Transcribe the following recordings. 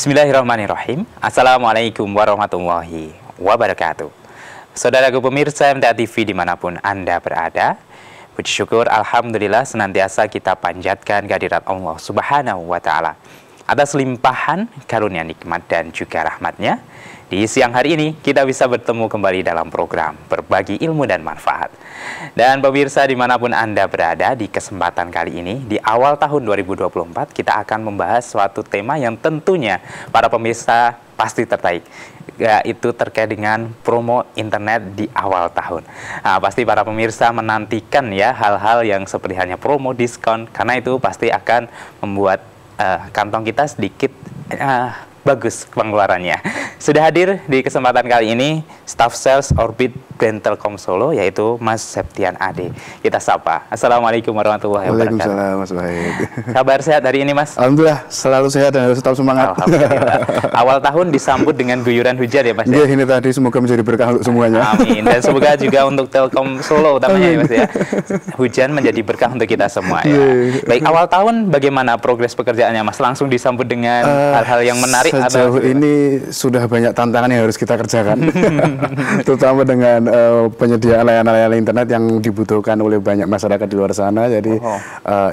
Bismillahirrahmanirrahim. Assalamualaikum warahmatullahi wabarakatuh. Saudaraku pemirsa MTA TV dimanapun Anda berada, puji syukur Alhamdulillah senantiasa kita panjatkan kehadirat Allah Subhanahu wa Ta'ala atas limpahan karunia nikmat dan juga rahmatnya. Di siang hari ini kita bisa bertemu kembali dalam program Berbagi Ilmu dan Manfaat. Dan pemirsa dimanapun Anda berada, di kesempatan kali ini di awal tahun 2024 kita akan membahas suatu tema yang tentunya para pemirsa pasti tertarik, yaitu terkait dengan promo internet di awal tahun. Nah, pasti para pemirsa menantikan ya hal-hal yang seperti halnya promo, diskon, karena itu pasti akan membuat kantong kita sedikit bagus pengeluarannya. Sudah hadir di kesempatan kali ini Staff Sales Orbit Brand Telkom Solo, yaitu Mas Septian Ade. Kita sapa. Assalamualaikum warahmatullahi wabarakatuh. Waalaikumsalam Mas Wahid. Kabar sehat hari ini Mas? Alhamdulillah selalu sehat dan harus tetap semangat. Alhamdulillah. Awal tahun disambut dengan guyuran hujan ya Mas? Iya, ini tadi semoga menjadi berkah untuk semuanya. Amin. Dan semoga juga untuk Telkom Solo utamanya ya Mas ya. Hujan menjadi berkah untuk kita semua ya. Baik, awal tahun bagaimana progres pekerjaannya Mas? Langsung disambut dengan hal-hal yang menarik? Sejauh ini sudah banyak tantangan yang harus kita kerjakan, terutama dengan penyediaan layanan-layanan internet yang dibutuhkan oleh banyak masyarakat di luar sana. Jadi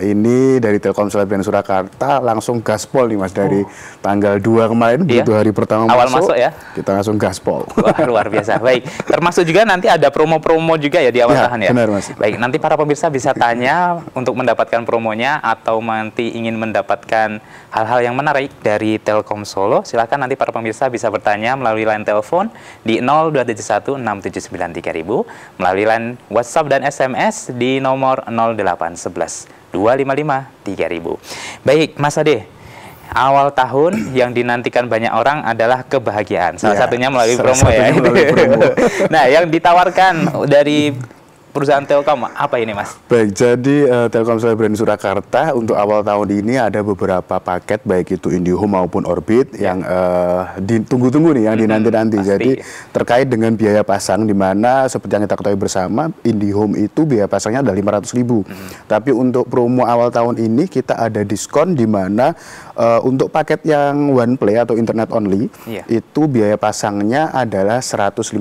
ini dari Telkomsel Brand Surakarta langsung gaspol nih Mas, dari tanggal 2 kemarin, begitu hari pertama awal masuk ya, kita langsung gaspol. Wah, luar biasa. Baik, termasuk juga nanti ada promo-promo juga ya di awal tahun ya? Benar Mas. Baik, nanti para pemirsa bisa tanya untuk mendapatkan promonya atau nanti ingin mendapatkan hal-hal yang menarik dari Telkom Solo. Silakan nanti para pemirsa bisa bertanya melalui line telepon di 02716793000, melalui line WhatsApp dan SMS di nomor 08112553.000. Baik, Mas Ade, awal tahun yang dinantikan banyak orang adalah kebahagiaan. Salah satunya melalui promo ya. Nah, yang ditawarkan dari perusahaan Telkom apa ini Mas? Baik, jadi Telkomsel Brand Surakarta untuk awal tahun ini ada beberapa paket, baik itu IndiHome maupun Orbit yang ditunggu-tunggu nih, yang dinanti-nanti. Jadi terkait dengan biaya pasang, di mana seperti yang kita ketahui bersama, IndiHome itu biaya pasangnya ada 500.000. Tapi untuk promo awal tahun ini kita ada diskon, di mana untuk paket yang one play atau internet only itu biaya pasangnya adalah 150.000.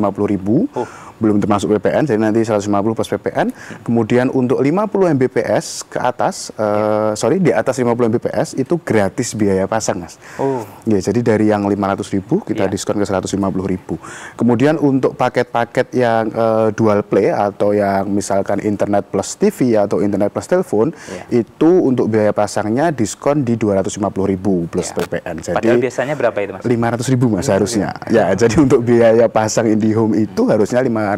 Belum termasuk PPN, jadi nanti 150 plus PPN. Kemudian untuk 50 Mbps ke atas, di atas 50 Mbps itu gratis biaya pasang Mas. Ya, jadi dari yang 500.000 kita diskon ke 150.000. Kemudian untuk paket-paket yang dual play atau yang misalkan internet plus TV atau internet plus telepon, itu untuk biaya pasangnya diskon di 250.000 plus PPN. Jadi padahal biasanya berapa itu Mas? 500.000 Mas harusnya. Ya, jadi untuk biaya pasang IndiHome itu harusnya 500.000.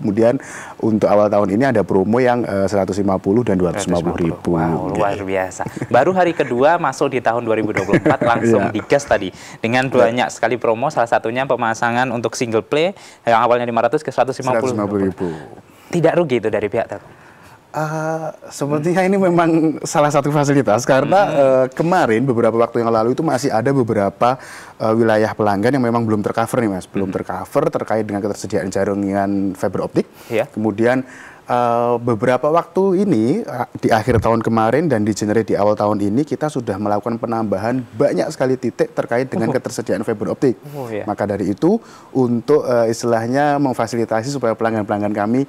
Kemudian untuk awal tahun ini ada promo yang 150 dan 250.000. Wow, luar biasa. Baru hari kedua masuk di tahun 2024 langsung digas tadi dengan banyak sekali promo, salah satunya pemasangan untuk single play yang awalnya 500 ke 150.000. Tidak rugi itu dari pihak Telkom? Sepertinya ini memang salah satu fasilitas, karena kemarin beberapa waktu yang lalu itu masih ada beberapa wilayah pelanggan yang memang belum tercover nih Mas, belum tercover terkait dengan ketersediaan jaringan fiber optik. Kemudian beberapa waktu ini di akhir tahun kemarin dan di generate di awal tahun ini kita sudah melakukan penambahan banyak sekali titik terkait dengan ketersediaan fiber optik. Maka dari itu untuk istilahnya memfasilitasi supaya pelanggan-pelanggan kami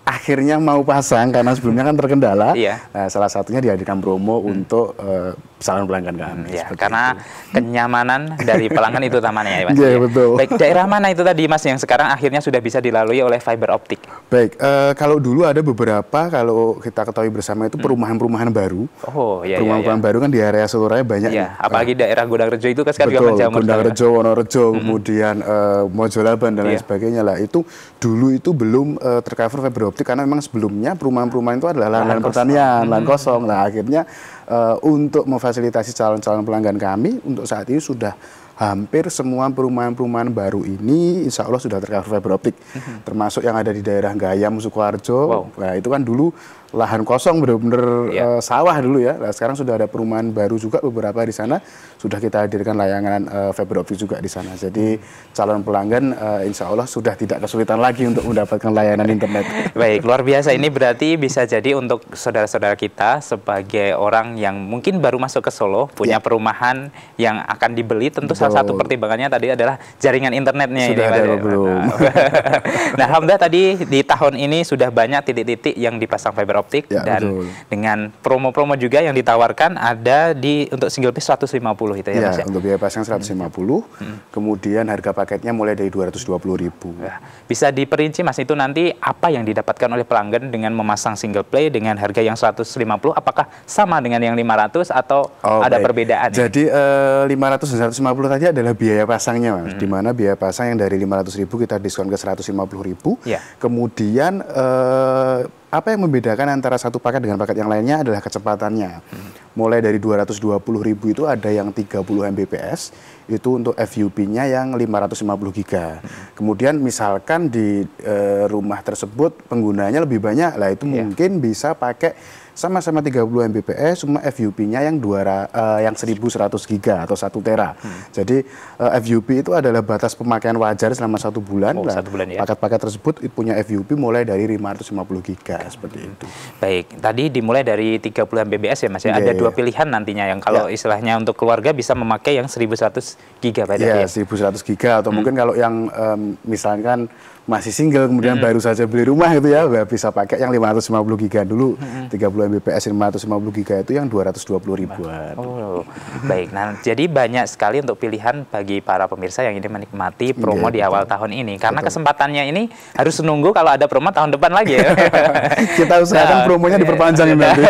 akhirnya mau pasang, karena sebelumnya kan terkendala. Salah satunya dihadirkan promo untuk calon pelanggan kami. Karena kenyamanan dari pelanggan itu utamanya ya Mas. Betul. Baik, daerah mana itu tadi Mas yang sekarang akhirnya sudah bisa dilalui oleh fiber optik? Baik, kalau dulu ada beberapa, kalau kita ketahui bersama itu perumahan-perumahan baru. Perumahan-perumahan baru kan di area Solo Raya banyak. Apalagi daerah Gondangrejo itu kan sekarang juga menjamur. Gondangrejo, Wonorejo, kemudian Mojolaban dan lain sebagainya lah. Itu dulu itu belum tercover fiber optik, karena memang sebelumnya perumahan-perumahan itu adalah lahan pertanian, lahan kosong. Nah, akhirnya untuk memfasilitasi calon-calon pelanggan kami, untuk saat ini sudah hampir semua perumahan-perumahan baru ini insya Allah sudah tercover fiber optik, termasuk yang ada di daerah Gayam, Sukoharjo. Nah, itu kan dulu lahan kosong, benar-benar sawah dulu ya. Nah, sekarang sudah ada perumahan baru juga beberapa di sana. Sudah kita hadirkan layanan fiber optik juga di sana. Jadi calon pelanggan insya Allah sudah tidak kesulitan lagi untuk mendapatkan layanan internet. Baik, luar biasa. Ini berarti bisa jadi untuk saudara-saudara kita sebagai orang yang mungkin baru masuk ke Solo, punya perumahan yang akan dibeli, tentu salah satu pertimbangannya tadi adalah jaringan internetnya. Sudah ini, ada belum? Nah, alhamdulillah tadi di tahun ini sudah banyak titik-titik yang dipasang fiber optik dan dengan promo-promo juga yang ditawarkan ada untuk single piece 150 itu ya, Mas ya? Untuk biaya pasang 150, kemudian harga paketnya mulai dari 220.000. Bisa diperinci Mas, itu nanti apa yang didapatkan oleh pelanggan dengan memasang single play dengan harga yang 150, apakah sama dengan yang 500 atau ada perbedaan? Jadi 500 dan 150 tadi adalah biaya pasangnya, Mas. Di mana biaya pasang yang dari 500.000 kita diskon ke 150.000. Kemudian apa yang membedakan antara satu paket dengan paket yang lainnya adalah kecepatannya. Mulai dari 220.000 itu ada yang 30 Mbps, itu untuk FUP-nya yang 550 GB. Kemudian misalkan di rumah tersebut penggunanya lebih banyak, lah itu mungkin bisa pakai sama-sama 30 Mbps, cuma FUP-nya yang 1.100 GB atau 1 tera. Jadi FUP itu adalah batas pemakaian wajar selama 1 bulan. Paket-paket tersebut punya FUP mulai dari 550 GB seperti itu. Baik, tadi dimulai dari 30 Mbps ya Mas ya. Ada dua pilihan nantinya yang kalau istilahnya untuk keluarga bisa memakai yang 1.100 GB. Ya, 1.100 GB atau mungkin kalau yang misalkan masih single kemudian baru saja beli rumah gitu ya, bisa pakai yang 550 GB dulu. 30 Mbps 550 GB itu yang 220.000-an. Baik. Nah, jadi banyak sekali untuk pilihan bagi para pemirsa yang ingin menikmati promo di awal tahun ini. Karena kesempatannya ini harus menunggu kalau ada promo tahun depan lagi ya. Kita usahakan promonya diperpanjang nanti.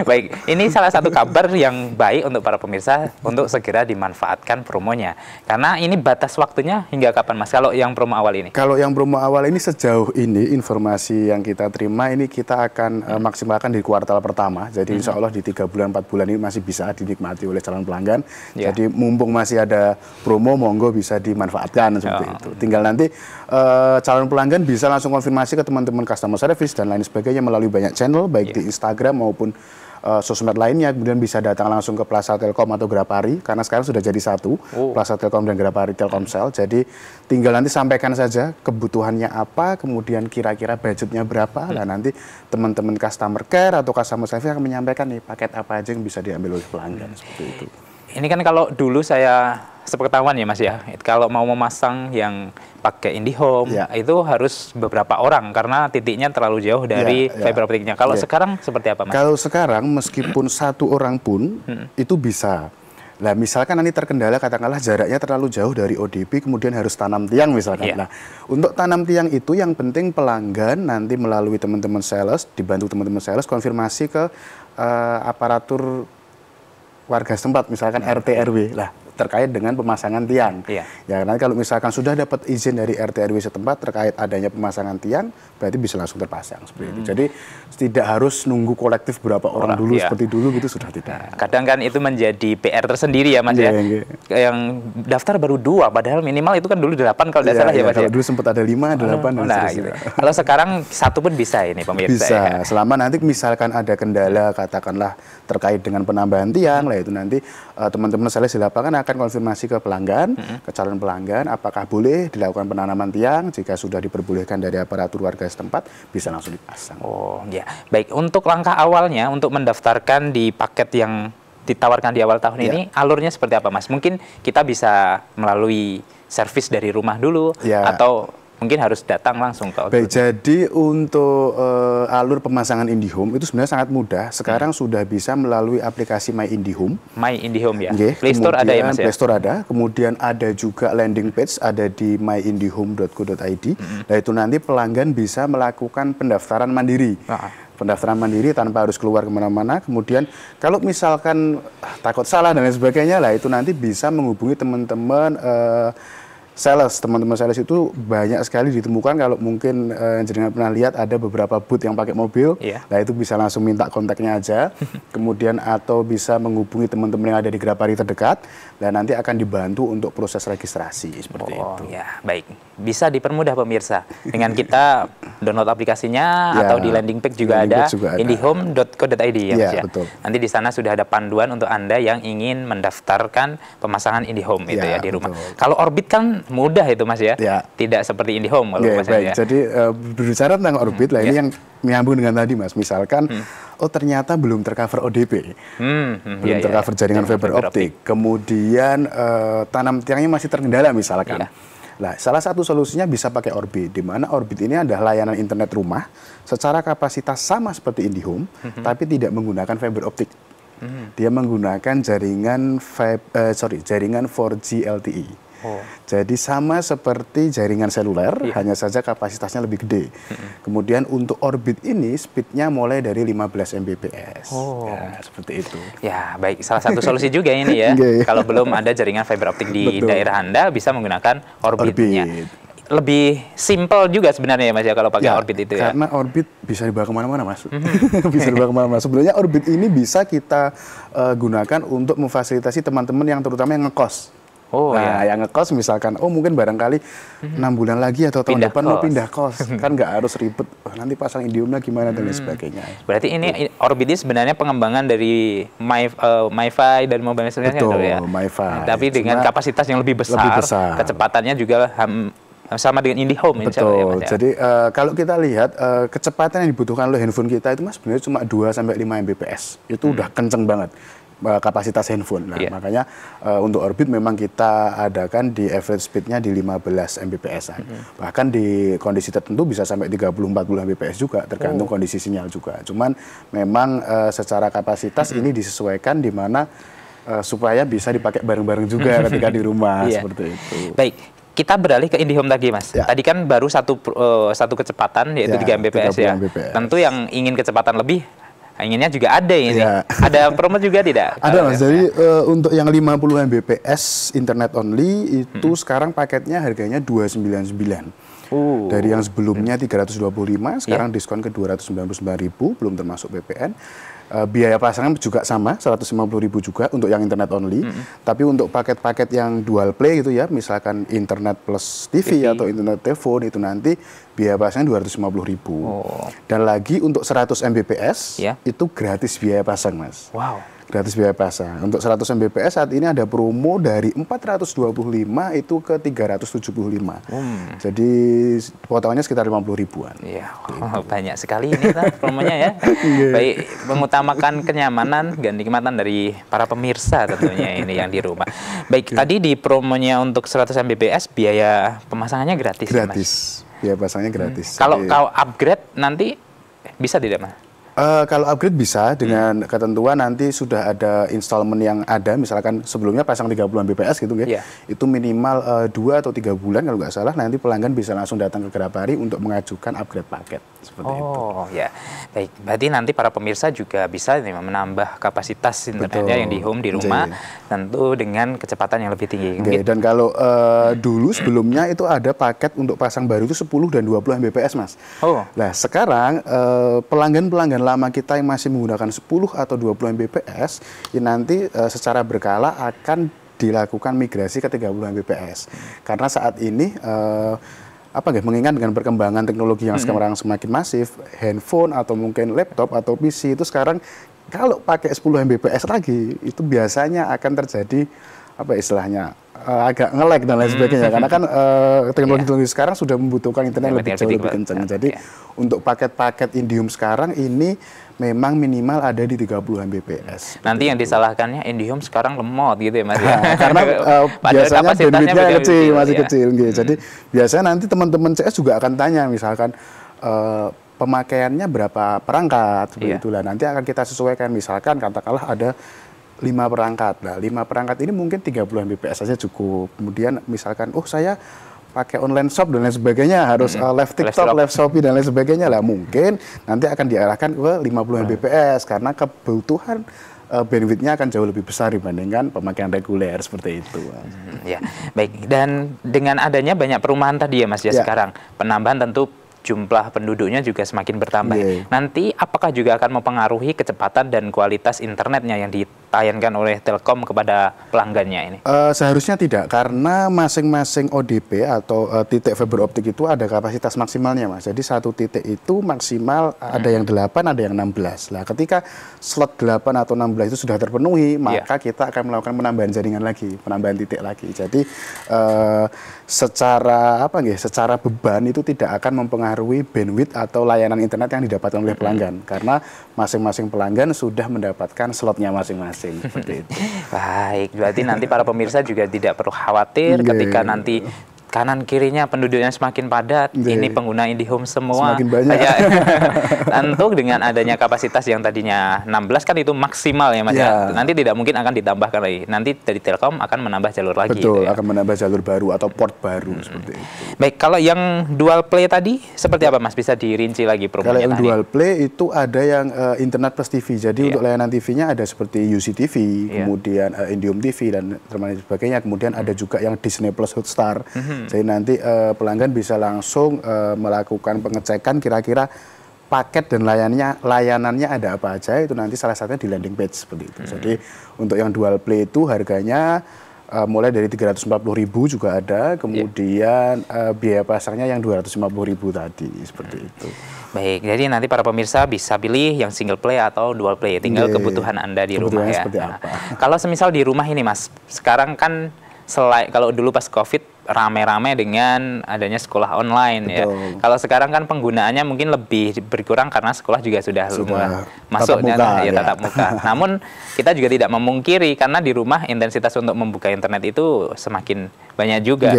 Baik, ini salah satu kabar yang baik untuk para pemirsa untuk segera dimanfaatkan promonya. Karena ini batas waktunya hingga kapan Mas kalau yang promo awal ini? Kalau yang promo awal ini sejauh ini informasi yang kita terima ini kita akan maksimalkan di kuartal pertama. Jadi insya Allah di 3 bulan 4 bulan ini masih bisa dinikmati oleh calon pelanggan. Jadi mumpung masih ada promo, monggo bisa dimanfaatkan seperti itu. Tinggal nanti calon pelanggan bisa langsung konfirmasi ke teman-teman customer service dan lain sebagainya melalui banyak channel baik di Instagram maupun sosmed lainnya, kemudian bisa datang langsung ke Plaza Telkom atau Grapari karena sekarang sudah jadi satu, Plaza Telkom dan Grapari Telkomsel. Jadi tinggal nanti sampaikan saja kebutuhannya apa, kemudian kira-kira budgetnya berapa, dan nanti teman-teman customer care atau customer service akan menyampaikan nih paket apa aja yang bisa diambil oleh pelanggan seperti itu. Ini kan kalau dulu saya sepengetahuan ya Mas ya, kalau mau memasang yang pakai IndiHome itu harus beberapa orang karena titiknya terlalu jauh dari fiber optiknya. Kalau sekarang seperti apa Mas? Kalau sekarang meskipun satu orang pun itu bisa. Nah, misalkan nanti terkendala katakanlah jaraknya terlalu jauh dari ODP kemudian harus tanam tiang misalkan. Nah, untuk tanam tiang itu yang penting pelanggan nanti melalui teman-teman sales, dibantu teman-teman sales konfirmasi ke aparatur warga setempat, misalkan RT RW lah terkait dengan pemasangan tiang. Ya, nanti kalau misalkan sudah dapat izin dari RT RW setempat terkait adanya pemasangan tiang, berarti bisa langsung terpasang seperti itu. Jadi tidak harus nunggu kolektif berapa orang dulu seperti dulu gitu, sudah tidak. Kadang kan itu menjadi PR tersendiri ya Mas ya. Yang daftar baru 2 padahal minimal itu kan dulu 8 kalau tidak salah ya Mas. Kalau dulu sempat ada 5, 8 dan seterusnya. Kalau sekarang 1 pun bisa ini pemirsa. Bisa, selama nanti misalkan ada kendala katakanlah terkait dengan penambahan tiang lah itu nanti teman-teman sales di lapangan akan konfirmasi ke pelanggan, ke calon pelanggan, apakah boleh dilakukan penanaman tiang. Jika sudah diperbolehkan dari aparatur warga setempat, bisa langsung dipasang. Oh ya, baik. Untuk langkah awalnya, untuk mendaftarkan di paket yang ditawarkan di awal tahun ini, alurnya seperti apa Mas? Mungkin kita bisa melalui servis dari rumah dulu, atau mungkin harus datang langsung ke outlet. Baik, jadi untuk alur pemasangan IndiHome itu sebenarnya sangat mudah. Sekarang sudah bisa melalui aplikasi My IndiHome. My IndiHome ya. Play Store ada ya Mas ya? Play Store ada. Kemudian ada juga landing page ada di myindihome.co.id. Nah, itu nanti pelanggan bisa melakukan pendaftaran mandiri. Pendaftaran mandiri tanpa harus keluar kemana-mana. Kemudian kalau misalkan takut salah dan lain sebagainya, lah itu nanti bisa menghubungi teman-teman sales. Teman-teman sales itu banyak sekali ditemukan. Kalau mungkin jenengan pernah lihat ada beberapa booth yang pakai mobil, nah itu bisa langsung minta kontaknya aja. Kemudian atau bisa menghubungi teman-teman yang ada di Grapari terdekat, dan nanti akan dibantu untuk proses registrasi seperti itu. Ya, baik. Bisa dipermudah pemirsa dengan kita download aplikasinya atau di landing page juga ada, indihome.co.id ya Mas ya. Betul. Nanti di sana sudah ada panduan untuk Anda yang ingin mendaftarkan pemasangan IndiHome itu ya di rumah. Betul. Kalau Orbit kan mudah itu Mas ya. Tidak seperti IndiHome kalau Mas ya. Jadi berbicara tentang Orbit lah, ini yang menyambung dengan tadi Mas. Misalkan ternyata belum tercover ODP. Belum tercover jaringan fiber optik. Kemudian tanam tiangnya masih terkendala misalkan. Nah, salah satu solusinya bisa pakai Orbit, di mana Orbit ini adalah layanan internet rumah secara kapasitas sama seperti IndiHome, tapi tidak menggunakan fiber optik. Dia menggunakan jaringan 4G LTE. Jadi sama seperti jaringan seluler, hanya saja kapasitasnya lebih gede. Kemudian untuk Orbit ini speednya mulai dari 15 Mbps. Ya, seperti itu. Ya, baik. Salah satu solusi juga ini ya. Kalau belum ada jaringan fiber optik di daerah Anda, bisa menggunakan Orbitnya. Lebih simple juga sebenarnya Mas ya kalau pakai Orbit itu ya. Karena Orbit bisa dibawa kemana-mana Mas. Bisa dibawa kemana-mana. Sebenarnya Orbit ini bisa kita gunakan untuk memfasilitasi teman-teman yang terutama yang ngekos. Yang ngekos misalkan, mungkin barangkali 6 bulan lagi atau tahun depan mau pindah kos, kan nggak harus ribet, nanti pasang Indihome gimana dan lain sebagainya. Berarti ini Orbit ini sebenarnya pengembangan dari MiFi dan mobile network ya. MiFi. Tapi dengan kapasitas yang lebih besar. Kecepatannya juga sama dengan IndiHome. Betul. Jadi kalau kita lihat kecepatan yang dibutuhkan oleh handphone kita itu Mas sebenarnya cuma 2-5 Mbps. Itu udah kenceng banget kapasitas handphone. Nah, makanya untuk Orbit memang kita adakan di average speednya di 15 Mbps-an. Bahkan di kondisi tertentu bisa sampai 30-40 Mbps juga, tergantung kondisi sinyal juga. Cuman memang secara kapasitas ini disesuaikan di mana supaya bisa dipakai bareng-bareng juga ketika di rumah, seperti itu. Baik. Kita beralih ke IndiHome lagi Mas. Tadi kan baru satu kecepatan yaitu 3 Mbps ya. Tentu yang ingin kecepatan lebih inginnya juga ada ini. Ada promo juga tidak? Ada Mas. Jadi untuk yang 50 Mbps internet only itu sekarang paketnya harganya 299. Dari yang sebelumnya 325 sekarang diskon ke 299.000 belum termasuk PPN. Biaya pasangan juga sama 150.000 juga untuk yang internet only. Tapi untuk paket-paket yang dual play gitu ya, misalkan internet plus TV atau internet telepon itu nanti biaya pasang 250.000. Dan lagi untuk 100 Mbps itu gratis biaya pasang Mas. Gratis biaya pasang. Untuk 100 Mbps saat ini ada promo dari 425 itu ke 375. Jadi potongannya sekitar 50.000-an. Iya, banyak sekali ini promonya ya. Baik, mengutamakan kenyamanan dan kenikmatan dari para pemirsa tentunya ini yang di rumah. Baik, tadi di promonya untuk 100 Mbps biaya pemasangannya gratis. Gratis. Biaya pasangnya gratis. Kalau upgrade nanti bisa tidak Mas? Kalau upgrade bisa dengan ketentuan nanti sudah ada installment yang ada, misalkan sebelumnya pasang 30 Mbps gitu ya, itu minimal 2 atau 3 bulan kalau nggak salah, nanti pelanggan bisa langsung datang ke Grapari untuk mengajukan upgrade paket seperti itu. Ya, baik. Berarti nanti para pemirsa juga bisa menambah kapasitas internetnya yang di home di rumah, tentu dengan kecepatan yang lebih tinggi. Dan kalau dulu sebelumnya itu ada paket untuk pasang baru itu 10 dan 20 Mbps Mas. Nah sekarang pelanggan-pelanggan lama kita yang masih menggunakan 10 atau 20 Mbps, ini nanti secara berkala akan dilakukan migrasi ke 30 Mbps. Karena saat ini mengingat dengan perkembangan teknologi yang sekarang semakin masif, handphone atau mungkin laptop atau PC itu sekarang kalau pakai 10 Mbps lagi itu biasanya akan terjadi istilahnya agak nge-lag dan lain sebagainya, karena kan teknologi sekarang sudah membutuhkan internet jauh lebih kencang. Jadi untuk paket-paket Indihome sekarang ini memang minimal ada di 30 Mbps. Nanti yang disalahkannya Indihome sekarang lemot gitu ya Mas. Karena biasanya bandwidth-nya masih kecil gitu. Jadi biasanya nanti teman-teman CS juga akan tanya misalkan pemakaiannya berapa perangkat seperti itulah. Nanti akan kita sesuaikan, misalkan katakanlah ada 5 perangkat. Nah, 5 perangkat ini mungkin 30 Mbps saja cukup. Kemudian misalkan, saya pakai online shop dan lain sebagainya, harus live TikTok, live Shopee dan lain sebagainya lah. Mungkin nanti akan diarahkan ke 50 Mbps karena kebutuhan bandwidth-nya akan jauh lebih besar dibandingkan pemakaian reguler seperti itu. Ya, baik. Dan dengan adanya banyak perumahan tadi ya Mas ya sekarang, penambahan tentu jumlah penduduknya juga semakin bertambah. Nanti apakah juga akan mempengaruhi kecepatan dan kualitas internetnya yang ditayangkan oleh Telkom kepada pelanggannya ini? Seharusnya tidak, karena masing-masing ODP atau titik fiber optik itu ada kapasitas maksimalnya, Mas. Jadi satu titik itu maksimal ada yang 8, ada yang 16. Lah, ketika slot 8 atau 16 itu sudah terpenuhi, maka kita akan melakukan penambahan jaringan lagi, penambahan titik lagi. Jadi secara beban itu tidak akan mempengaruhi bandwidth atau layanan internet yang didapatkan oleh pelanggan, karena masing-masing pelanggan sudah mendapatkan slotnya masing-masing. Seperti itu. Baik, berarti nanti para pemirsa juga tidak perlu khawatir ketika nanti kanan kirinya penduduknya semakin padat, ini pengguna IndiHome semua. Semakin banyak. Tentu dengan adanya kapasitas yang tadinya 16 kan itu maksimal ya Mas ya. Nanti tidak mungkin akan ditambahkan lagi. Nanti dari Telkom akan menambah jalur lagi. Betul, gitu ya. akan menambah jalur baru atau port baru seperti itu. Baik, kalau yang dual play tadi seperti apa Mas? Bisa dirinci lagi promonya? Kalau yang dual play itu ada yang internet plus TV. Jadi untuk layanan TV-nya ada seperti UCTV, kemudian IndiHome TV dan sebagainya. Kemudian ada juga yang Disney Plus Hotstar. Jadi nanti pelanggan bisa langsung melakukan pengecekan kira-kira paket dan layanannya ada apa aja, itu nanti salah satunya di landing page seperti itu. Jadi untuk yang dual play itu harganya mulai dari 340.000 juga ada, kemudian biaya pasangnya yang 250.000 tadi, seperti itu. Baik, jadi nanti para pemirsa bisa pilih yang single play atau dual play, tinggal kebutuhan Anda di rumah ya. Apa. Kalau semisal di rumah ini Mas, sekarang kan kalau dulu pas COVID rame-rame dengan adanya sekolah online. Betul. Ya. Kalau sekarang kan penggunaannya mungkin lebih berkurang karena sekolah juga sudah masuk tatap muka. Namun kita juga tidak memungkiri karena di rumah intensitas untuk membuka internet itu semakin banyak juga.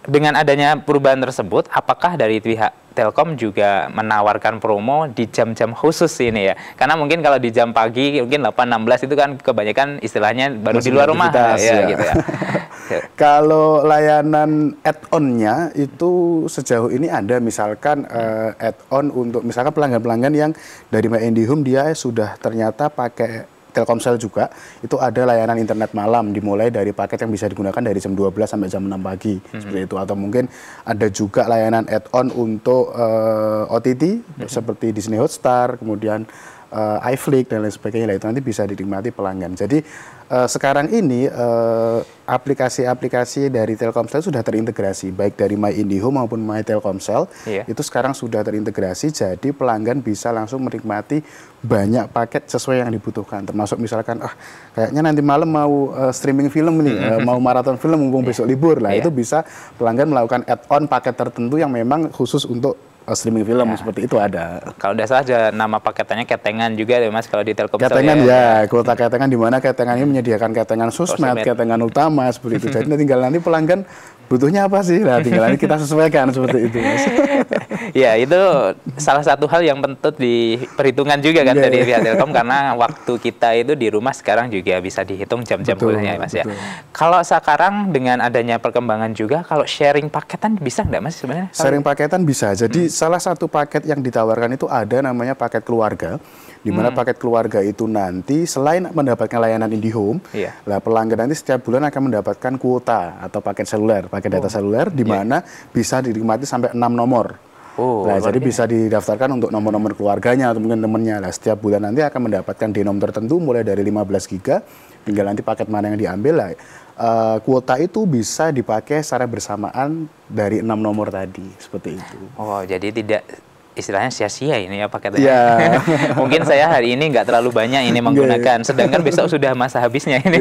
Dengan adanya perubahan tersebut, apakah dari pihak Telkom juga menawarkan promo di jam-jam khusus ini ya? Karena mungkin kalau di jam pagi mungkin 8.16 itu kan kebanyakan istilahnya baru di luar rumah ya. Gitu ya. Kalau layanan add-on-nya itu sejauh ini ada misalkan add-on untuk misalkan pelanggan-pelanggan yang dari My IndiHome dia sudah ternyata pakai Telkomsel juga, itu ada layanan internet malam dimulai dari paket yang bisa digunakan dari jam 12 sampai jam 6 pagi seperti itu. Atau mungkin ada juga layanan add-on untuk OTT seperti Disney Hotstar, kemudian iFlix dan lain sebagainya. Itu nanti bisa dinikmati pelanggan. Jadi sekarang ini aplikasi-aplikasi dari Telkomsel sudah terintegrasi, baik dari My IndiHome maupun My Telkomsel. Itu sekarang sudah terintegrasi, jadi pelanggan bisa langsung menikmati banyak paket sesuai yang dibutuhkan. Termasuk misalkan, kayaknya nanti malam mau streaming film nih, mau maraton film mumpung besok libur lah, itu bisa pelanggan melakukan add-on paket tertentu yang memang khusus untuk streaming film seperti itu ada. Kalau udah salah aja nama paketannya ketengan juga ya Mas kalau di Telkomsel. Ketengan ya, kuota ketengan di mana ketengan ini menyediakan ketengan sosmed, ketengan utama seperti itu. Jadi tinggal nanti pelanggan butuhnya apa sih? Nah, tinggal nanti kita sesuaikan seperti itu, Mas. Ya, itu salah satu hal yang penting diperhitungkan juga kan dari pihak Telkom karena waktu kita itu di rumah sekarang juga bisa dihitung jam-jam kuliahnya Mas ya. Kalau sekarang dengan adanya perkembangan juga, kalau sharing paketan bisa nggak Mas sebenarnya? Sharing paketan bisa. Jadi salah satu paket yang ditawarkan itu ada namanya paket keluarga. Di mana paket keluarga itu nanti selain mendapatkan layanan IndiHome, lah pelanggan nanti setiap bulan akan mendapatkan kuota atau paket seluler, paket data seluler di mana bisa dinikmati sampai 6 nomor. Nah, jadi bisa didaftarkan untuk nomor-nomor keluarganya atau mungkin temannya. Lah, setiap bulan nanti akan mendapatkan denom tertentu mulai dari 15 giga, tinggal nanti paket mana yang diambil lah. Kuota itu bisa dipakai secara bersamaan dari 6 nomor tadi, seperti itu. Oh, jadi tidak istilahnya sia-sia ini ya paketnya. Mungkin saya hari ini nggak terlalu banyak ini menggunakan, sedangkan besok sudah masa habisnya ini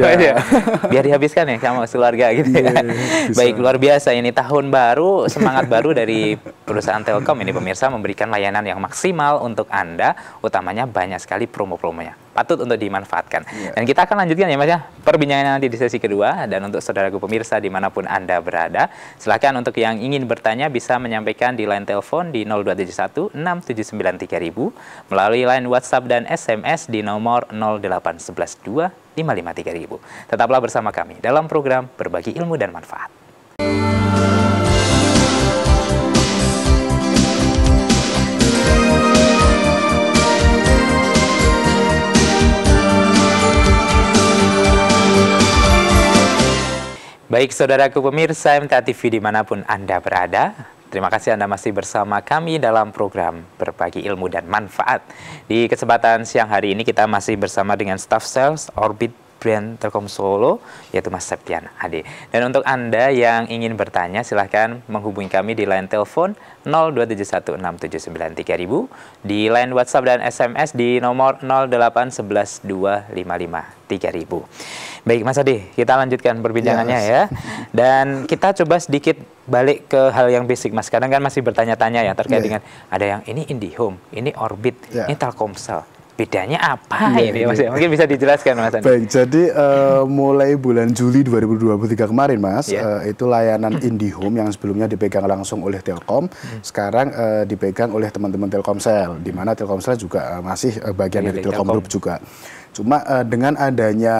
biar dihabiskan ya sama keluarga gitu ya. Baik, luar biasa ini tahun baru, semangat baru dari perusahaan Telkom ini pemirsa memberikan layanan yang maksimal untuk Anda, utamanya banyak sekali promo-promonya. Patut untuk dimanfaatkan. Dan kita akan lanjutkan ya Mas ya, perbincangan nanti di sesi kedua. Dan untuk saudaraku pemirsa dimanapun Anda berada, silakan untuk yang ingin bertanya bisa menyampaikan di line telepon di 0271 679 3000, melalui line WhatsApp dan SMS di nomor 0811 255 3000. Tetaplah bersama kami dalam program Berbagi Ilmu dan Manfaat. Baik saudaraku pemirsa MTA TV dimanapun Anda berada, Terima kasih Anda masih bersama kami dalam program Berbagi Ilmu dan Manfaat. Di kesempatan siang hari ini kita masih bersama dengan Staff Sales Orbit Brand Telkom Solo, yaitu Mas Septian Ade. Dan untuk Anda yang ingin bertanya, silahkan menghubungi kami di line telepon 02716793000, di line WhatsApp dan SMS di nomor 08112553000. Baik Mas Ade, kita lanjutkan perbincangannya ya. Dan kita coba sedikit balik ke hal yang basic Mas. Kadang kan masih bertanya-tanya ya terkait dengan ada yang ini IndiHome, ini Orbit, ini Telkomsel. Bedanya apa ini Mas? Mungkin bisa dijelaskan Mas Andi. Baik, jadi mulai bulan Juli 2023 kemarin Mas, itu layanan IndiHome yang sebelumnya dipegang langsung oleh Telkom, sekarang dipegang oleh teman-teman Telkomsel, di mana Telkomsel juga masih bagian dari Telkom Group juga. Cuma dengan adanya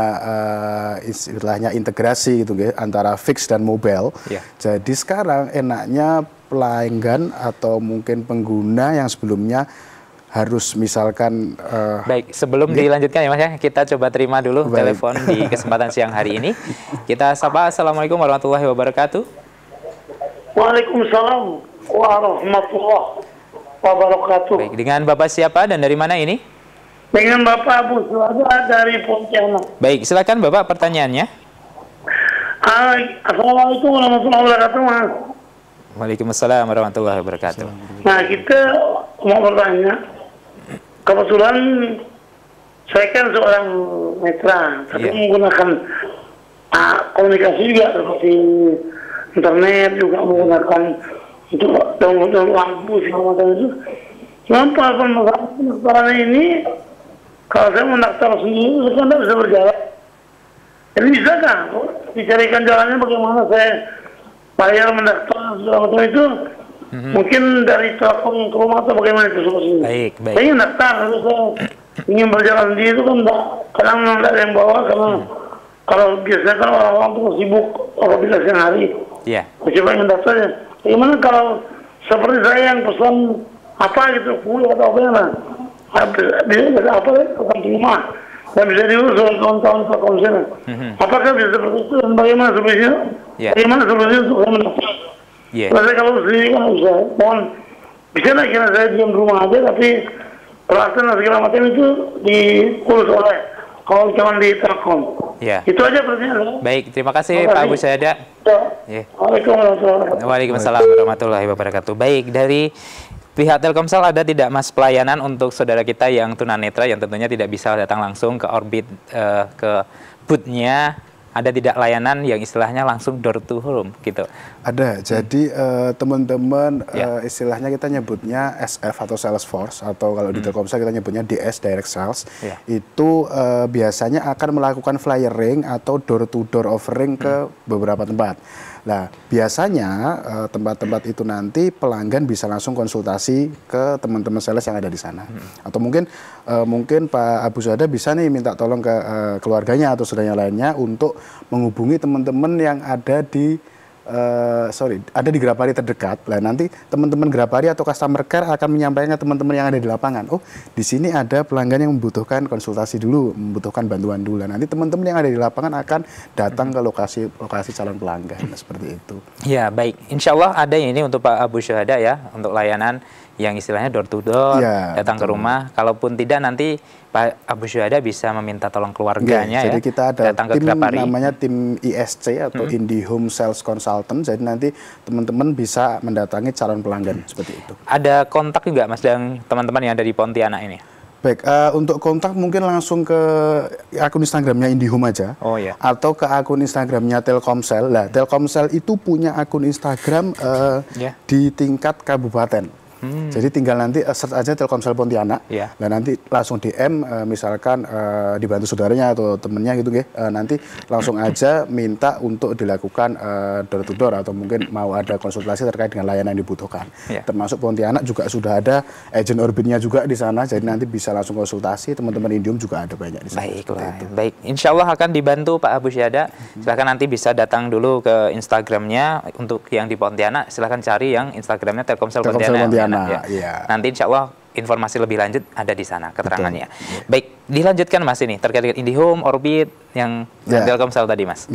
istilahnya integrasi gitu antara fix dan mobile, jadi sekarang enaknya pelanggan atau mungkin pengguna yang sebelumnya harus misalkan baik, sebelum dilanjutkan ya Mas ya, kita coba terima dulu telepon di kesempatan siang hari ini. Kita sapa. Assalamualaikum warahmatullahi wabarakatuh. Waalaikumsalam warahmatullahi wabarakatuh. Baik, dengan Bapak siapa dan dari mana ini? Dengan Bapak Abu Suada dari Pontianak. Baik, silakan Bapak pertanyaannya. Assalamualaikum warahmatullahi wabarakatuh Mas. Waalaikumsalam warahmatullahi wabarakatuh. Nah, kita mau bertanya, kebetulan saya kan seorang netra, tapi menggunakan komunikasi juga seperti internet, juga menggunakan untuk download lampu segala macam itu. Cuma pendaftaran ini, kalau saya mendaftar sendiri, saya kan tidak bisa berjalan. Jadi bisakah dicarikan jalannya bagaimana saya bayar mendaftar segala macam itu? Mungkin dari telepon ke rumah atau bagaimana itu solusinya? Baik. Saya ingin daftar, tapi saya ingin berjalan sendiri itu kan kadang tidak ada yang bawa, karena kalau biasanya kan orang-orang itu sibuk apabila siang hari. Saya coba ingin daftar ya. Bagaimana kalau seperti saya yang pesan apa gitu, kue atau apa ya, bisa apa akan rumah dan bisa diurus oleh kawan-kawan Telkomsel. Apakah bisa seperti itu dan bagaimana solusinya? Bagaimana solusinya untuk saya mendaftar? Saya kalau sendiri kan bisa, mohon bisa lah kira saya diam di rumah aja, tapi peralatan dan segala macam itu diurus oleh kawan-kawan di Telkom. Itu aja pertanyaan. Baik, terima kasih Pak Abu Syahada. Waalaikumsalam warahmatullahi wabarakatuh. Baik, dari pihak Telkomsel ada tidak Mas pelayanan untuk saudara kita yang tunanetra yang tentunya tidak bisa datang langsung ke Orbit, ke booth-nya? Ada tidak layanan yang istilahnya langsung door to home gitu? Ada, jadi teman-teman istilahnya kita nyebutnya SF atau Salesforce, atau kalau di Telkomsel kita nyebutnya DS, Direct Sales, itu biasanya akan melakukan flyering atau door to door offering ke beberapa tempat. Nah, biasanya tempat-tempat itu nanti pelanggan bisa langsung konsultasi ke teman-teman sales yang ada di sana. Atau mungkin Pak Abu Syahada bisa nih minta tolong ke keluarganya atau saudaranya lainnya untuk menghubungi teman-teman yang ada di ada di Grapari terdekat. Nah, nanti teman-teman Grapari atau customer care akan menyampaikan ke teman-teman yang ada di lapangan. Oh, di sini ada pelanggan yang membutuhkan konsultasi dulu, membutuhkan bantuan dulu. Nanti teman-teman yang ada di lapangan akan datang ke lokasi calon pelanggan. Seperti itu. Ya, baik. Insya Allah ada ini untuk Pak Abu Syahada ya, untuk layanan yang istilahnya door to door, datang ke rumah. Kalaupun tidak, nanti Pak Abu Syahada bisa meminta tolong keluarganya jadi kita ada datang tim ke Grapari. Namanya tim ISC atau IndiHome Sales Consultant. Jadi nanti teman-teman bisa mendatangi calon pelanggan seperti itu. Ada kontak juga Mas dan teman-teman yang ada di Pontianak ini? Baik, untuk kontak mungkin langsung ke akun Instagramnya IndiHome aja, atau ke akun Instagramnya Telkomsel. Nah, Telkomsel itu punya akun Instagram di tingkat kabupaten. Jadi tinggal nanti search aja Telkomsel Pontianak, dan nanti langsung DM, misalkan dibantu saudaranya atau temennya gitu, nanti langsung aja minta untuk dilakukan door to door atau mungkin mau ada konsultasi terkait dengan layanan yang dibutuhkan. Termasuk Pontianak juga sudah ada agent Orbitnya juga di sana, jadi nanti bisa langsung konsultasi. Teman-teman IndiHome juga ada banyak di sana. Baik, Insya Allah akan dibantu Pak Abu Syahada. Silahkan nanti bisa datang dulu ke Instagramnya. Untuk yang di Pontianak silahkan cari yang Instagramnya Telkomsel Pontianak. Nanti insya Allah informasi lebih lanjut ada di sana keterangannya. Baik, dilanjutkan Mas ini terkait dengan IndiHome, Orbit yang Telkomsel tadi Mas.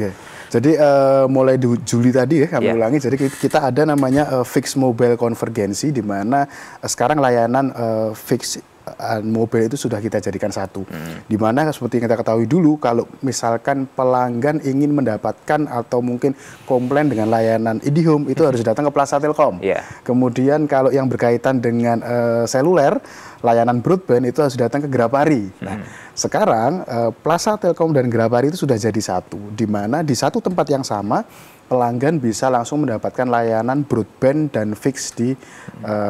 Jadi mulai di Juli tadi ya kami ulangi, jadi kita ada namanya fixed mobile konvergensi, di mana sekarang layanan fixed mobile itu sudah kita jadikan satu. Di mana seperti yang kita ketahui dulu, kalau misalkan pelanggan ingin mendapatkan atau mungkin komplain dengan layanan IndiHome itu harus datang ke Plaza Telkom. Kemudian kalau yang berkaitan dengan seluler, layanan broadband itu harus datang ke Grapari. Nah, sekarang Plaza Telkom dan Grapari itu sudah jadi satu, di mana di satu tempat yang sama pelanggan bisa langsung mendapatkan layanan broadband dan fix di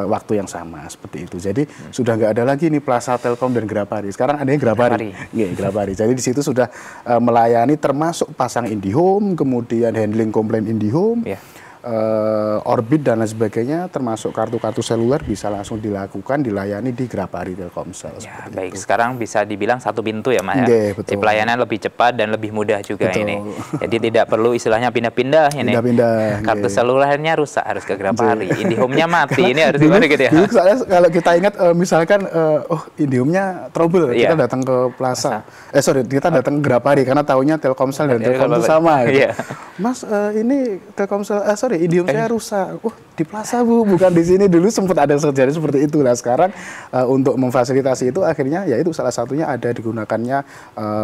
waktu yang sama, seperti itu. Jadi sudah nggak ada lagi nih Plaza Telkom dan Grapari. Sekarang adanya Grapari. Grapari. Jadi di situ sudah melayani termasuk pasang IndiHome, kemudian handling komplain IndiHome, Orbit dan lain sebagainya, termasuk kartu-kartu seluler bisa langsung dilayani di Grapari Telkomsel. Baik, sekarang bisa dibilang satu pintu ya Mas. Jadi pelayanan lebih cepat dan lebih mudah juga ini. Jadi tidak perlu istilahnya pindah-pindah ini. Kartu selulernya rusak harus ke Grapari, IndiHome-nya mati, ini harus gimana gitu ya. Dulu kalau kita ingat misalkan IndiHome-nya trouble, kita datang ke Plaza. Kita datang ke Grapari karena taunya Telkomsel dan Telkom itu sama. Mas, ini Telkomsel IndiHome saya rusak. Di Plaza Bu, bukan di sini. Dulu sempat ada terjadi seperti itu. Nah, sekarang untuk memfasilitasi itu akhirnya yaitu salah satunya ada digunakannya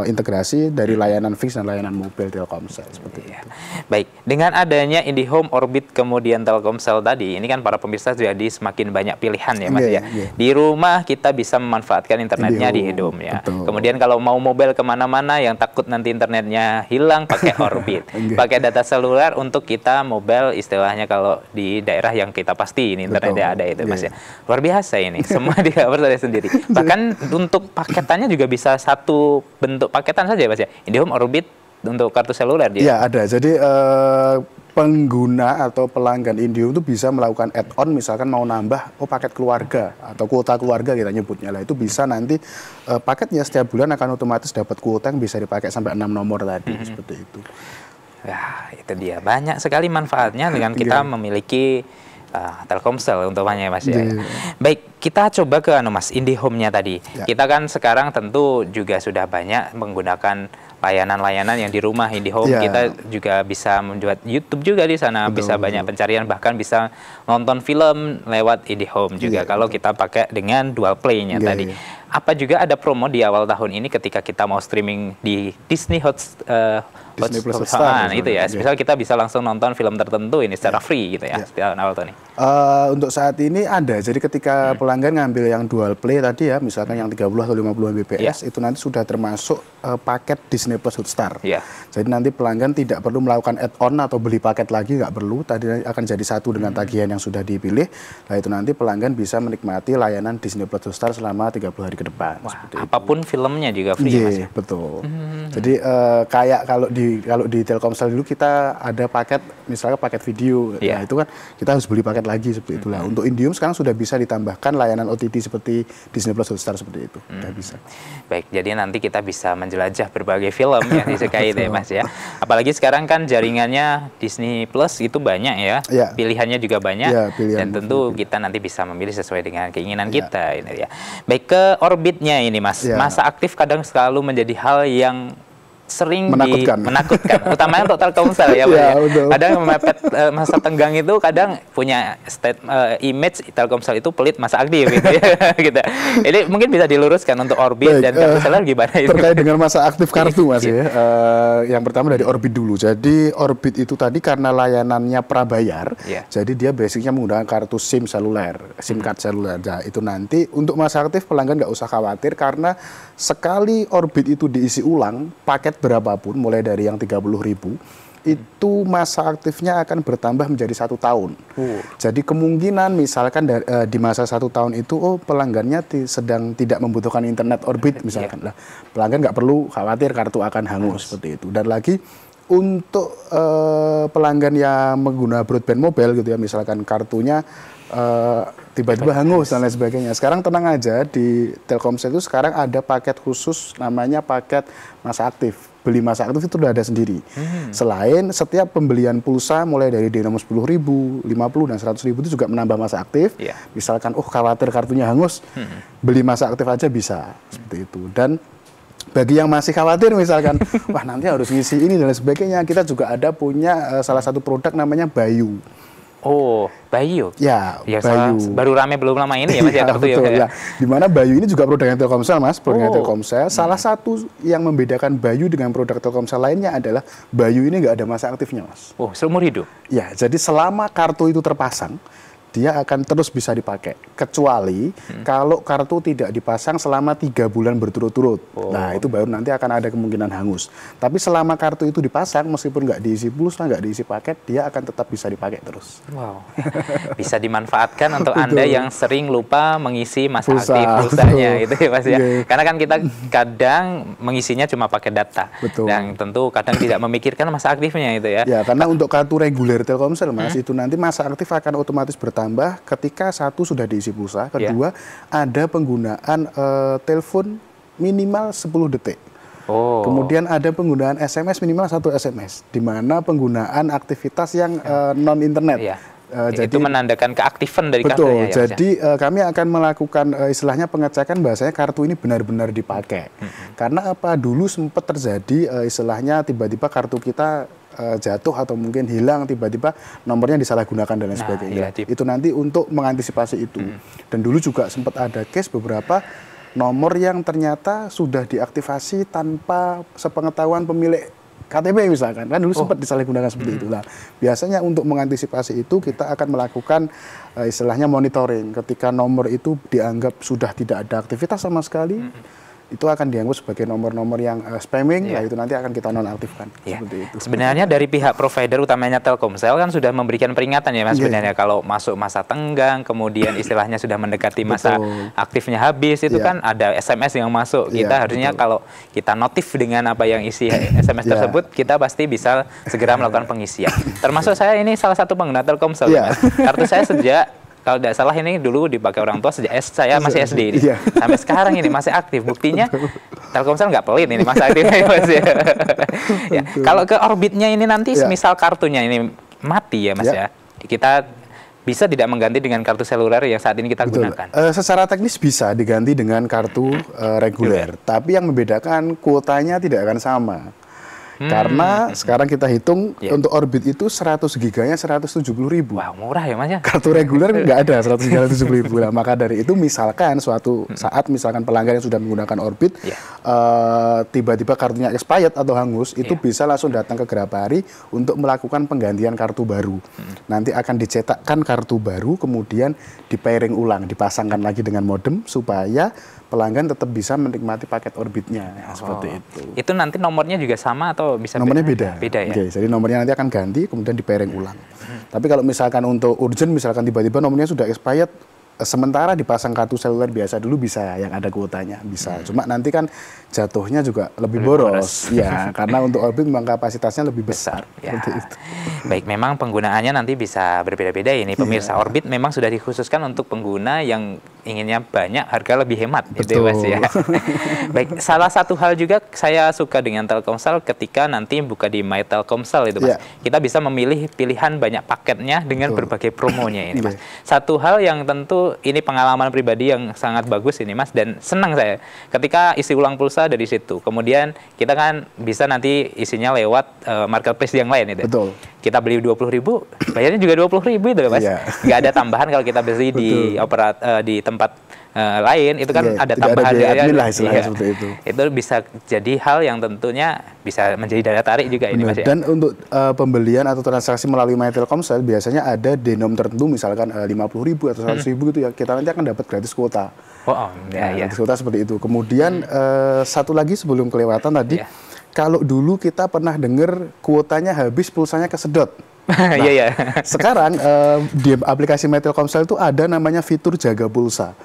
integrasi dari layanan fix dan layanan mobil Telkomsel seperti itu. Baik, dengan adanya IndiHome, Orbit, kemudian Telkomsel tadi, ini kan para pemirsa jadi semakin banyak pilihan ya Mas ya. Di rumah kita bisa memanfaatkan internetnya di IndiHome ya. Kemudian kalau mau mobile kemana-mana yang takut nanti internetnya hilang, pakai Orbit. Pakai data seluler untuk kita mobile, istilahnya kalau di daerah yang kita pasti ini internetnya ada itu Mas ya. Luar biasa ini, semua di cover saya sendiri. Bahkan untuk paketannya juga bisa satu bentuk paketan saja Mas ya. IndiHome, Orbit untuk kartu seluler dia. Iya, ada. Jadi pengguna atau pelanggan IndiHome itu bisa melakukan add-on, misalkan mau nambah paket keluarga atau kuota keluarga kita nyebutnya lah, itu bisa nanti paketnya setiap bulan akan otomatis dapat kuota yang bisa dipakai sampai 6 nomor tadi seperti itu. Ya, itu dia. Banyak sekali manfaatnya dengan kita memiliki Telkomsel umpamanya Mas ya. Baik, kita coba ke Mas, IndiHome-nya tadi. Kita kan sekarang tentu juga sudah banyak menggunakan layanan-layanan yang di rumah IndiHome. Kita juga bisa membuat YouTube juga di sana, bisa banyak pencarian, bahkan bisa nonton film lewat IndiHome juga kalau kita pakai dengan dual play-nya tadi. Apa juga ada promo di awal tahun ini ketika kita mau streaming di Disney Disney Plus Hotstar itu ya. Misal kita bisa langsung nonton film tertentu ini secara free gitu ya. Setiap awal tahun ini. Untuk saat ini ada. Jadi ketika pelanggan ngambil yang dual play tadi ya, misalkan yang 30 atau 50 Mbps itu nanti sudah termasuk paket Disney Plus Hotstar. Jadi nanti pelanggan tidak perlu melakukan add-on atau beli paket lagi, nggak perlu. Tadi akan jadi satu dengan tagihan yang sudah dipilih. Nah, itu nanti pelanggan bisa menikmati layanan Disney Plus Hotstar selama 30 hari ke depan. Apapun filmnya juga free Mas ya? Betul. Jadi kayak kalau di Telkomsel dulu kita ada paket, misalnya paket video, nah itu kan kita harus beli paket lagi seperti itulah. Untuk IndiHome sekarang sudah bisa ditambahkan layanan OTT seperti Disney Plus Hotstar seperti itu. Sudah bisa. Baik, jadi nanti kita bisa menjelajah berbagai film yang disukai deh Mas ya. Apalagi sekarang kan jaringannya Disney Plus itu banyak ya. Pilihannya juga banyak dan tentu kita nanti bisa memilih sesuai dengan keinginan kita ini ya. Baik, ke Orbitnya ini Mas. Masa aktif kadang selalu menjadi hal yang sering menakutkan, utamanya untuk Telkomsel ya, kadang mepet masa tenggang itu kadang punya image Telkomsel itu pelit masa aktif gitu ya. Gitu. Ini mungkin bisa diluruskan untuk Orbit dan kartu seluler gimana itu? Terkait dengan masa aktif kartu Mas ya. Yang pertama dari Orbit dulu. Jadi Orbit itu tadi karena layanannya prabayar, jadi dia basicnya menggunakan kartu SIM seluler, SIM card seluler. Nah, itu nanti untuk masa aktif pelanggan nggak usah khawatir karena sekali Orbit itu diisi ulang paket berapapun, mulai dari yang 30.000 itu masa aktifnya akan bertambah menjadi 1 tahun. Jadi kemungkinan misalkan di masa 1 tahun itu pelanggannya sedang tidak membutuhkan internet Orbit misalkan lah, pelanggan nggak perlu khawatir kartu akan hangus seperti itu. Dan lagi untuk pelanggan yang menggunakan broadband mobile gitu ya, misalkan kartunya tiba-tiba hangus dan lain sebagainya. Sekarang tenang aja, di Telkomsel itu sekarang ada paket khusus namanya paket masa aktif. beli masa aktif itu sudah ada sendiri. Selain setiap pembelian pulsa mulai dari denom 10.000, 50 dan 100.000 itu juga menambah masa aktif. Misalkan khawatir kartunya hangus, beli masa aktif aja bisa seperti itu. Dan bagi yang masih khawatir misalkan wah nanti harus ngisi ini dan sebagainya, kita juga ada punya salah satu produk namanya Bayu. Oh, Bayu. Ya, Bayu. Baru rame belum lama ini ya Mas ya kartu betul, ya. Di mana Bayu ini juga produknya Telkomsel Mas, produknya Telkomsel. Salah satu yang membedakan Bayu dengan produk Telkomsel lainnya adalah Bayu ini nggak ada masa aktifnya Mas. Oh, seumur hidup? Ya, jadi selama kartu itu terpasang, dia akan terus bisa dipakai. Kecuali kalau kartu tidak dipasang selama 3 bulan berturut-turut. Nah, itu baru nanti akan ada kemungkinan hangus. Tapi selama kartu itu dipasang, meskipun nggak diisi pulsa, nggak diisi paket, dia akan tetap bisa dipakai terus. Wow. Bisa dimanfaatkan untuk Anda yang sering lupa mengisi masa aktif pulsanya. Itu ya Mas ya. Karena kan kita kadang mengisinya cuma pakai data. Dan tentu kadang tidak memikirkan masa aktifnya itu ya. Ya, karena untuk kartu reguler Telkomsel Mas, itu nanti masa aktif akan otomatis bertambah ketika satu sudah diisi pulsa, kedua ada penggunaan telepon minimal 10 detik. Kemudian ada penggunaan SMS minimal 1 SMS, di mana penggunaan aktivitas yang non internet. Jadi itu menandakan keaktifan dari kartunya. Jadi kami akan melakukan istilahnya pengecekan bahasanya kartu ini benar-benar dipakai. Karena apa? Dulu sempat terjadi istilahnya tiba-tiba kartu kita jatuh atau mungkin hilang, tiba-tiba nomornya disalahgunakan dan lain sebagainya. Itu nanti untuk mengantisipasi itu. Dan dulu juga sempat ada case beberapa nomor yang ternyata sudah diaktifasi tanpa sepengetahuan pemilik KTP misalkan, kan dulu sempat disalahgunakan seperti itu. Nah, biasanya untuk mengantisipasi itu kita akan melakukan istilahnya monitoring. Ketika nomor itu dianggap sudah tidak ada aktivitas sama sekali, itu akan dianggap sebagai nomor-nomor yang spamming, nah itu nanti akan kita nonaktifkan. Seperti itu. Sebenarnya dari pihak provider utamanya Telkomsel kan sudah memberikan peringatan ya Mas, sebenarnya kalau masuk masa tenggang, kemudian istilahnya sudah mendekati masa aktifnya habis, itu kan ada SMS yang masuk. Kita harusnya kalau kita notif dengan apa yang isi SMS tersebut, kita pasti bisa segera melakukan pengisian. Termasuk saya ini salah satu pengguna Telkomsel. Kartu saya sejak kalau tidak salah ini dulu dipakai orang tua sejak saya masih SD ini. Sampai sekarang ini masih aktif. Buktinya Telkomsel nggak pelit ini masih aktif. Kalau ke orbitnya ini nanti misal kartunya ini mati ya Mas ya. Kita bisa tidak mengganti dengan kartu seluler yang saat ini kita gunakan? Secara teknis bisa diganti dengan kartu reguler. Tapi yang membedakan kuotanya tidak akan sama. Karena sekarang kita hitung untuk Orbit itu 100 giganya 170.000. Wah, murah ya Mas ya. Kartu reguler nggak ada 170.000. Nah, maka dari itu misalkan suatu saat misalkan pelanggan yang sudah menggunakan Orbit tiba-tiba kartunya expired atau hangus, itu bisa langsung datang ke Grabari untuk melakukan penggantian kartu baru. Nanti akan dicetakkan kartu baru, kemudian di-pairing ulang, dipasangkan lagi dengan modem supaya pelanggan tetap bisa menikmati paket Orbitnya. Seperti itu. Itu nanti nomornya juga sama atau bisa nomornya beda? Beda ya? Jadi nomornya nanti akan ganti, kemudian di-pairing ulang. Tapi kalau misalkan untuk urgent, misalkan tiba-tiba nomornya sudah expired, sementara dipasang kartu seluler biasa dulu bisa, yang ada kuotanya bisa. Cuma nanti kan jatuhnya juga lebih boros. Ya, karena untuk Orbit memang kapasitasnya lebih besar. Seperti itu. Baik, memang penggunaannya nanti bisa berbeda-beda ini pemirsa. Orbit memang sudah dikhususkan untuk pengguna yang inginnya banyak, harga lebih hemat. Gitu, Mas, ya. Baik, salah satu hal juga saya suka dengan Telkomsel ketika nanti buka di My Telkomsel itu Mas. Kita bisa memilih pilihan banyak paketnya dengan berbagai promonya ini Mas. Satu hal yang tentu ini pengalaman pribadi yang sangat bagus ini Mas, dan senang saya ketika isi ulang pulsa dari situ. Kemudian kita kan bisa nanti isinya lewat marketplace yang lain itu. Kita beli 20.000, bayarnya juga 20.000 itu Mas. Nggak ada tambahan kalau kita beli di tempat lain, itu kan ada tambahan lah seperti itu. Itu bisa jadi hal yang tentunya bisa menjadi daya tarik juga ini Mas ya. Dan untuk pembelian atau transaksi melalui My Telkomsel biasanya ada denom tertentu, misalkan 50.000 atau 100.000 gitu ya, kita nanti akan dapat gratis kuota. Gratis kuota seperti itu. Kemudian satu lagi sebelum kelewatan tadi, kalau dulu kita pernah dengar kuotanya habis, pulsanya kesedot. Sekarang di aplikasi My Telkomsel itu ada namanya fitur jaga pulsa.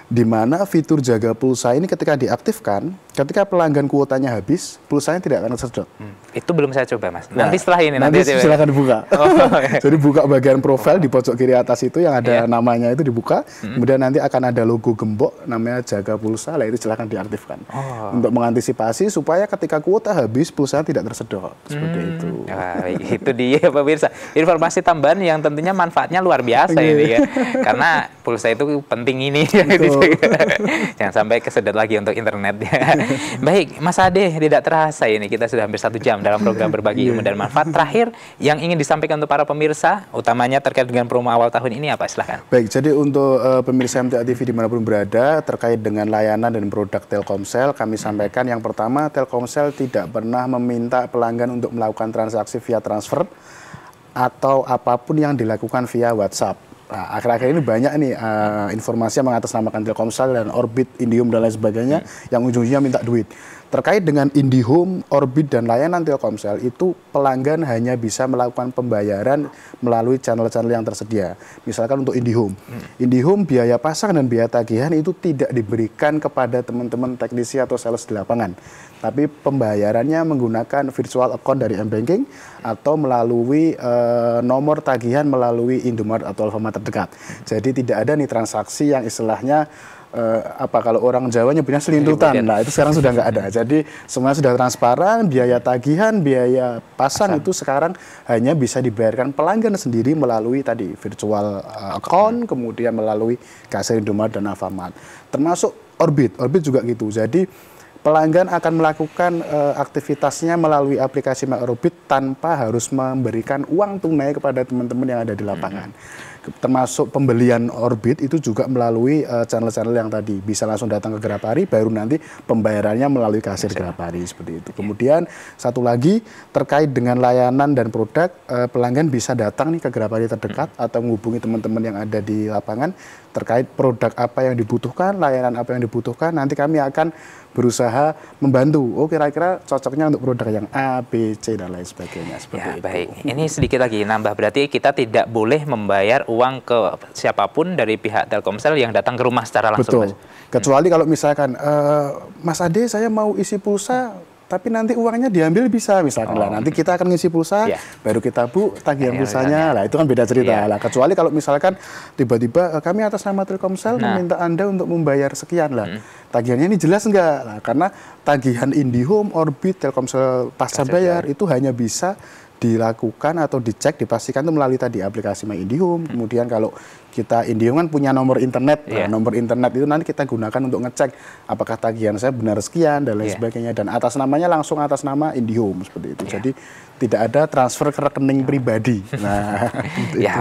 Di mana fitur jaga pulsa ini ketika diaktifkan, ketika pelanggan kuotanya habis, pulsanya tidak akan tersedot. Itu belum saya coba, Mas. Nanti setelah ini. Nanti silakan dibuka. Jadi buka bagian profil di pojok kiri atas itu yang ada namanya itu dibuka. Kemudian nanti akan ada logo gembok namanya jaga pulsa. Lah itu silakan diaktifkan. Untuk mengantisipasi supaya ketika kuota habis, pulsa tidak tersedot. Seperti itu. Itu dia pemirsa. Informasi tambahan yang tentunya manfaatnya luar biasa ini ya. Karena pulsa itu penting ini. Jangan sampai kesedot lagi untuk internetnya. Baik, Mas Ade, tidak terasa ini kita sudah hampir 1 jam dalam program berbagi ilmu dan manfaat. Terakhir, yang ingin disampaikan untuk para pemirsa, utamanya terkait dengan promo awal tahun ini apa? Silahkan. Baik, jadi untuk pemirsa MTA TV dimanapun berada, terkait dengan layanan dan produk Telkomsel, kami sampaikan yang pertama, Telkomsel tidak pernah meminta pelanggan untuk melakukan transaksi via transfer atau apapun yang dilakukan via WhatsApp. Nah, akhir-akhir ini banyak nih informasi yang mengatasnamakan Telkomsel dan Orbit, Indihome dan lain sebagainya yang ujung-ujungnya minta duit. Terkait dengan Indihome, Orbit dan layanan Telkomsel itu pelanggan hanya bisa melakukan pembayaran melalui channel-channel yang tersedia. Misalkan untuk Indihome, Indihome biaya pasang dan biaya tagihan itu tidak diberikan kepada teman-teman teknisi atau sales di lapangan. Tapi pembayarannya menggunakan virtual account dari M-Banking atau melalui nomor tagihan melalui Indomaret atau Alfamart terdekat. Jadi tidak ada nih transaksi yang istilahnya kalau orang Jawa nyebutnya selintutan. Nah, itu sekarang sudah nggak ada. Jadi semuanya sudah transparan, biaya tagihan, biaya pasang itu sekarang hanya bisa dibayarkan pelanggan sendiri melalui tadi virtual account, kemudian melalui kasir Indomaret dan Alfamart. Termasuk Orbit. Orbit juga gitu. Jadi pelanggan akan melakukan aktivitasnya melalui aplikasi My Orbit tanpa harus memberikan uang tunai kepada teman-teman yang ada di lapangan. Termasuk pembelian Orbit itu juga melalui channel-channel yang tadi bisa langsung datang ke Grapari, baru nanti pembayarannya melalui kasir Grapari seperti itu. Kemudian satu lagi terkait dengan layanan dan produk, pelanggan bisa datang nih ke Grapari terdekat atau menghubungi teman-teman yang ada di lapangan terkait produk apa yang dibutuhkan, layanan apa yang dibutuhkan. Nanti kami akan berusaha membantu. Oh, kira-kira cocoknya untuk produk yang A, B, C dan lain sebagainya. Seperti itu. Baik. Ini sedikit lagi nambah, berarti kita tidak boleh membayar uang ke siapapun dari pihak Telkomsel yang datang ke rumah secara langsung. Betul. Kecuali kalau misalkan Mas Ade saya mau isi pulsa tapi nanti uangnya diambil bisa misalkan lah. Nanti kita akan ngisi pulsa, baru kita tagihan pulsanya. Lah itu kan beda cerita. Lah kecuali kalau misalkan tiba-tiba kami atas nama Telkomsel meminta Anda untuk membayar sekian lah. Tagihannya ini jelas enggak? Nah, karena tagihan Indihome, Orbit, Telkomsel pasca bayar itu hanya bisa dilakukan atau dicek, dipastikan itu melalui tadi aplikasi My Indihome. Kemudian kalau kita Indihome kan punya nomor internet, nomor internet itu nanti kita gunakan untuk ngecek apakah tagihan saya benar sekian dan lain sebagainya. Dan atas namanya langsung atas nama Indihome seperti itu. Jadi tidak ada transfer ke rekening pribadi. Nah,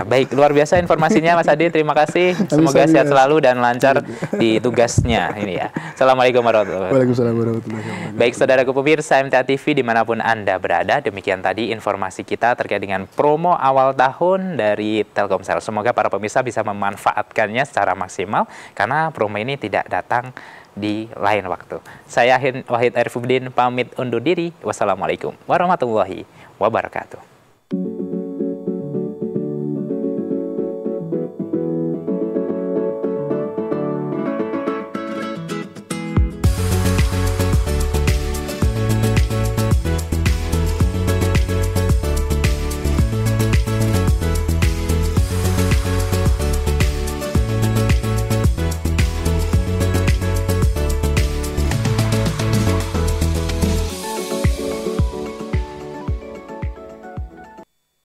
baik, luar biasa informasinya Mas Ade. Terima kasih. Semoga sehat selalu dan lancar di tugasnya ini ya. Assalamualaikum warahmatullahi wabarakatuh. Baik, saudaraku pemirsa MTA TV dimanapun Anda berada, demikian tadi informasi kita terkait dengan promo awal tahun dari Telkomsel. Semoga para pemirsa bisa memanfaatkannya secara maksimal karena promo ini tidak datang di lain waktu. Saya Wahid Arifuddin pamit undur diri. Wassalamualaikum warahmatullahi wabarakatuh.